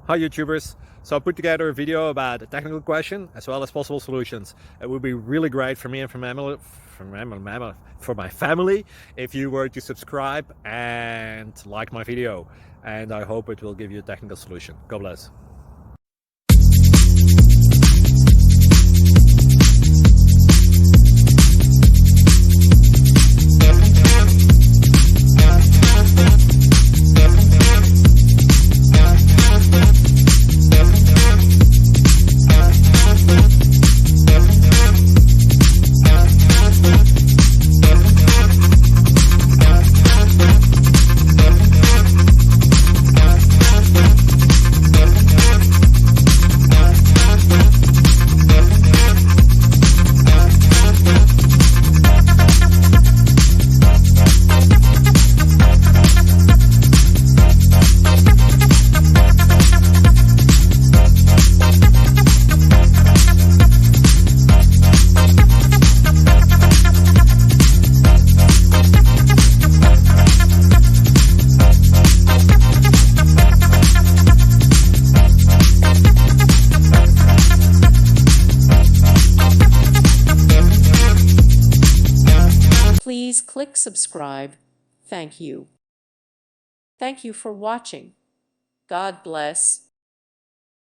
Hi YouTubers! So I put together a video about a technical question as well as possible solutions. It would be really great for me and for my family if you were to subscribe and like my video, and I hope it will give you a technical solution. God bless. Please click subscribe. Thank you. Thank you for watching. God bless.